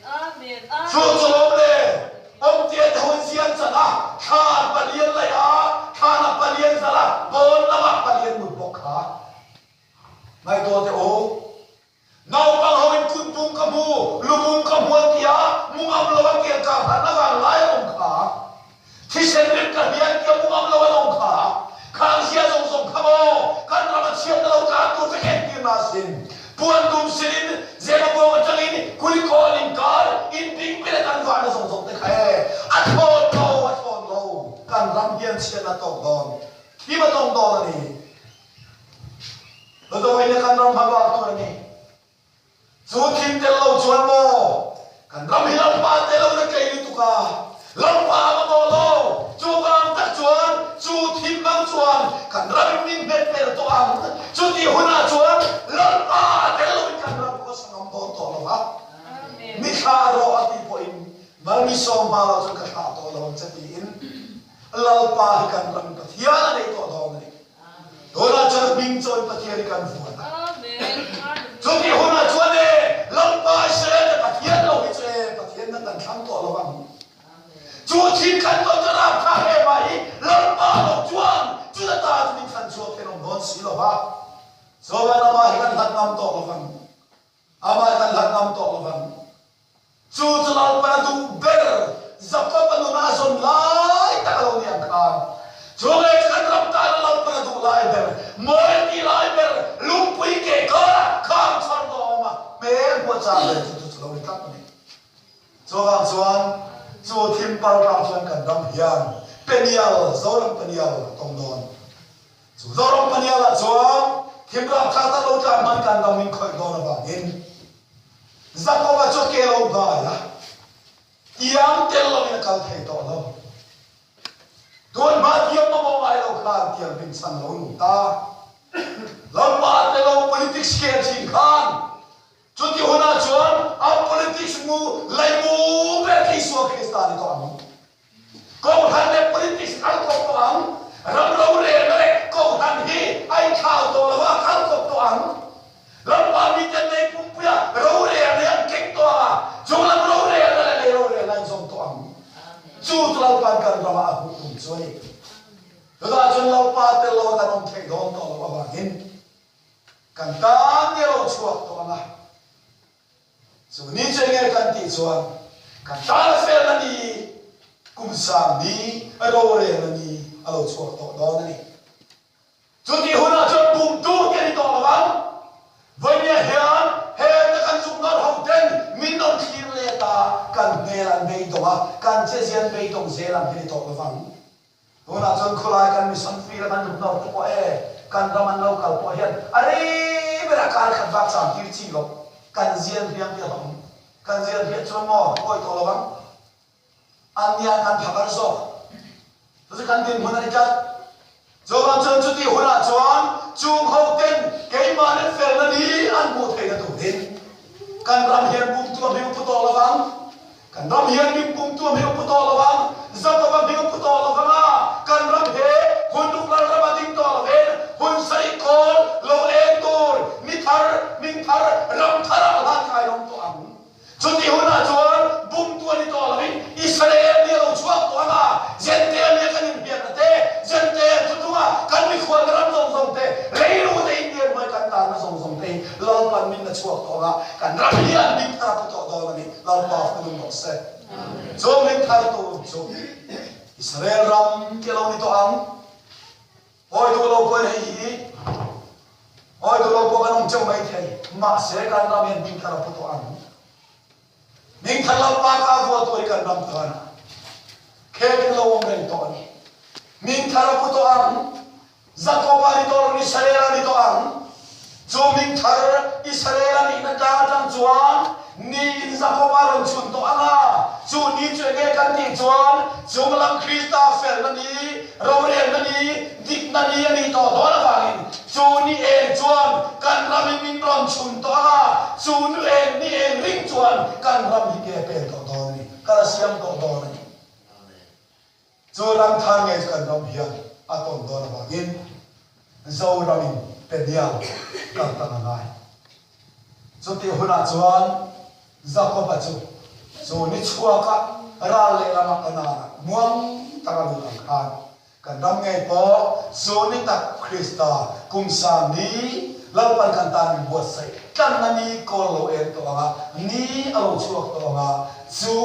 Amen. chu cholom le om tia thon sian chana khan palian lai a khana palian zala bon lama palian mut bok kha mai to te o nau bang hoin kun pung kamu lubung kamu tia mungam lawan kia ka na ga lai om kha Christian rin ka hian kia mungam lawan om kha khang sia song song khamo kan ramat sian lo ka tu fe en ki na sin puan dum sin zema bo changin kuli calling kar in big pile kan va na song song te khae athon lo kan ram hian sian na tok don ki ma tong don ni lo do mai kan ram bhawa tu ni chu thim tel lo chuan mo kan ram hian pa tel lo na kai ni tu ka lam pa ma mo lo chu bang tak chuan chu thim bang chuan kan ram min bet per to ang chu ti huna chuan lam pa tel lo kan ram ko sang am to lo ha mi kha ro ati po in mal mi som ma lo chu ka kha to lo chati in lal pa kan ram ka thiana nei to do ni dona char bing choi pa thiani kan fu ta chu ti huna chuan ne lam pa se ka thian lo hi che pa thian na kan thang to lo bang chu chin kan to ra pha he mai lam pa lo chuan chu ta ta ni kan chu ke no bon si lo ba so ba na ma kan hat nam to lo bang ama kan hat nam to lo bang chu chu lau pa du ber zakpa pa no na son lai ta lo ni ang khan chu le kan ram ta lau pa du lai ber moi ti lai ber lung pui ke ka kham chon do ma me bo cha le chu lo ni tak ni so ba chuan chu thim par ram chuan kan ram hian penial zoram penial tong don chu zoram penial a chuan thim ram kha ta lo ta man kan ram min khoi don ba in zakova chu ke lo ba ya tiang tel lo ni kal thei to lo don ma tiang ma mo ai lo kha tiang bin san lo nu ta lam pa te lo politics ke chin khan chu ti hona chuan a politics mu lai mu be ki so kristan to am ko han le politics al ko to am ram ro re le ko han hi ai khao to wa khao ko to am lam pa mi te nei pum pya ro re le an kek to a chu lam ro re le ro re lai som to am chu tu lau pan kan ra ma hu tum choi da chun lau pa te lo kan om thei don to lo ba hin kan ta ni ro chuak to ma so ni chenge kan ti chuan kan ta la fe la ni kum sang ni ro re la ni alo chuak to do na ni chu ti huna chu bum tu ke ni to la bang voi ni hian he ta kan zum nor ho ten min non thir le ta kan ne lan bei to ma kan che sian bei tong se lan ni to la bang huna chon khulai kan mi san fi la kan zum nor to ko e kan raman lo kal po hian are bera kal khat bak sam tir chi lo kan zian biang dia hom kan zian dia chomo oi to lo bang ania kan phabar zo tu kan din hona ri kat zo ban chon chu ti hona chuan chung ho ten ke ma ne fel na ni an bu thei na tu din kan ram hian bum tu mi pu to lo bang kan ram hian mi bum tu mi pu to lo bang za pa ba mi pu to lo bang kan ram he hun du la ra ba ding to lo ve hun sai kol lo e tur mi thar min thar ram thar la kai rom to am chu ti huna chuan bum tu ni to lo vi Israel ni lo chuak to ma zente ni kan in bia te zente tu tu ma kan mi khwa ram song song te rei lu te indian mai kan ta na song song te lo pan min na chuak to ma kan ram hian mi thar pu to do ni lo pa fu dum no se zo mi thar to zo Israel ram ke lo ni to am oi tu lo ko hi oi tu lo ko kan om chong mai thei ma se kan ram hian mi thar pu to am ning thalam pa ka vo to kan ram thana khe kin lo om rei to ni ning thara pu to ang zakoba ni to ni sarela ni to ang chu ning thar Israel ni na ta tang chuan ni zakoba ron chun to anga chu ni che ge kan ti chuan chung lam Krista fel na ni ro re na ni dik na ni ani to do la bangin chu ni en chuan kan ram min ron chun to anga chu ni en ring chuan kan ram hi ke pe to do ni kala siam to do ni chu ram thang nge kan ram hian aton do la bangin zo ramin pe dia kan ta na ngai so ti huna chuan Jacob achu so ni chua ka ra le lama kana muang takalu angkhan kan dam ngai po so ni tak Krista kum sa ni lalpan kan tan bo sai kan nani ko lo en to anga ni alo chuak to anga chu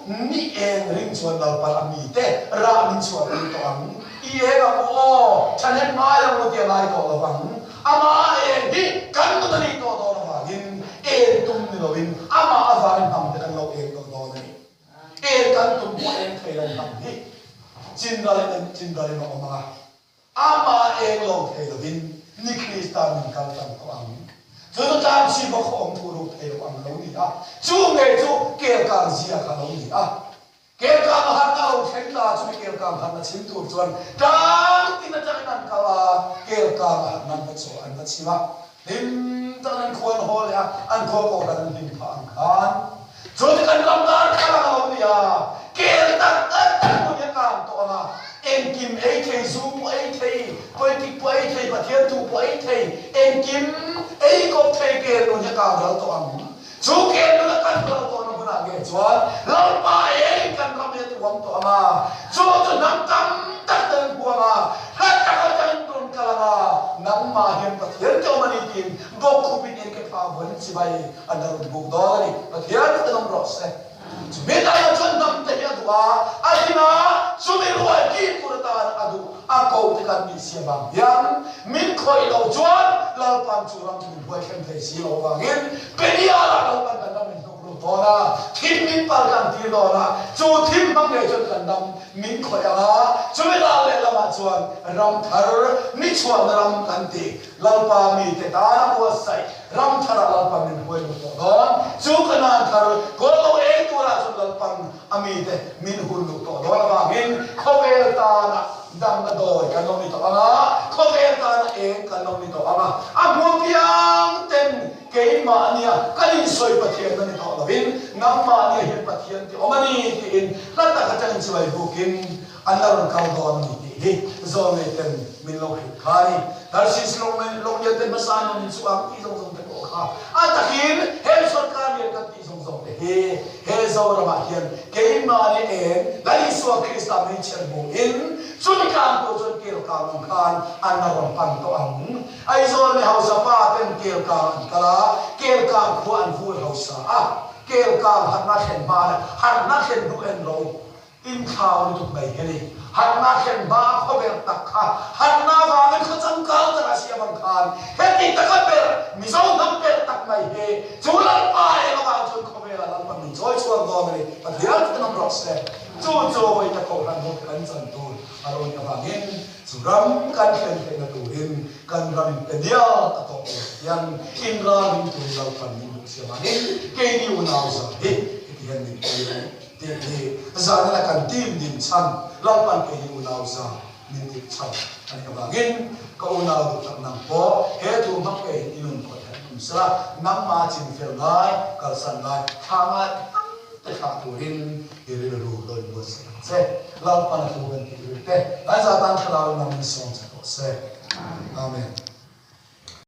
ni en ring chuan lalpan ami te ra min chuak to ang i e ga o chanen ma yang lo ti lai ko lo bang ama e di kan to ni to do ma gin e tum ni lo in ama avan tam te kan lo en to do ni e kan tum bo en thei lo tam hi chin dale no ma ama e lo thei lo in ni Krista min kal tam ko ang so tam si ba ko ang puro thei lo ang lo ni a chu nge chu ke ka zia ka lo ni a ke ka ma har ka lo thei la chu ke ka ma na chin tu chuan dang tin na chang nan ka la ke ka ma nan ba chu an ba chi ma lim ta nan khon ho le an kho ko kan lim pha ang khan so ti kan lam dar ka la lo ni a ke ta ta ko ni ka to na em kim ai thei zoom ai thei politic ai thei pathian tu ai thei em kim ai ko thei ke no ya ka ra to am chu ke no kan ra to no na ge chuan lau pa ai kan ra me tu am to ama chu chu nam tam tak ten bu ma ha ta ka tan tun ka la nam ma hian pathian to mani tin bo khu bin en ke pa bon si bai andar bu do ni pathian ta nam ro se Beta na chon dam te ya dua adina sumiru ki purta adu akau te kan ni sia bang yan min khoi lo chuan la pan churam tu boi khem thei si lo wangin pedia la lo pan kan min ko ru bona thim min par kan ti do na chu thim bang le chon kan dam min khoi a chumela le la ma chuan ram thar ni chuan ram kan ti lalpa mi te ta na ko sai ram thara lalpa min boi lo to don chu kana thar ko lo e tu la lalpan ami te min hulu to do la min khovel ta na dam na do kan lo ni to anga khovel ta na e kan lo ni to anga amu piang ten ke ma nia kalin soi pathian ni to la bin ngam ma nia hin pathian ti omani ti in lata ka chan chi bai bukin andaron kal do ni ti zo ne ten min lo khari dar sis lo men lo ye ten masan ni chu am ti zong te ko kha atakin hel sarkar ye ka ti zong te he zo ra ma hian ke ma ni en dai so Krista mi chen bu in chuni kan to chon kel ka mong khan andaron pan to ang ai zo ne hausa pa ten kel ka kala kel ka khu an fu hausa a kel ka hat na khen ma hat na khen du en lo in khao ni tu bai he har na khen ba kho ber tak kha har na wa ne kho chang ka ta sia bang khan he ti ta ka ber mi zo nam ber tak mai he chulan pa e la ba chun kho ber la pa mi choi chuan do me pa dial ta nam ro se chu chu oi ta ko han ho kan chan tu aron ka ba ngin chu ram kan khen khen na tu hin kan ram pe dia ta to yan in ram tu la pa mi sia ma ngin ke ni u na sa he ti han ni te zana la kan tim dim chan lalpan ke hi unaw sa min dik chan ani ka bangin ka unaw du tak nang po he tu mak ke inun ko ta kum sa nam ma chin fel ngai kal san ngai thanga te kha tu rin iri ru doi bo se lalpan tu kan ti te ai za tan khala nam song sa ko se amen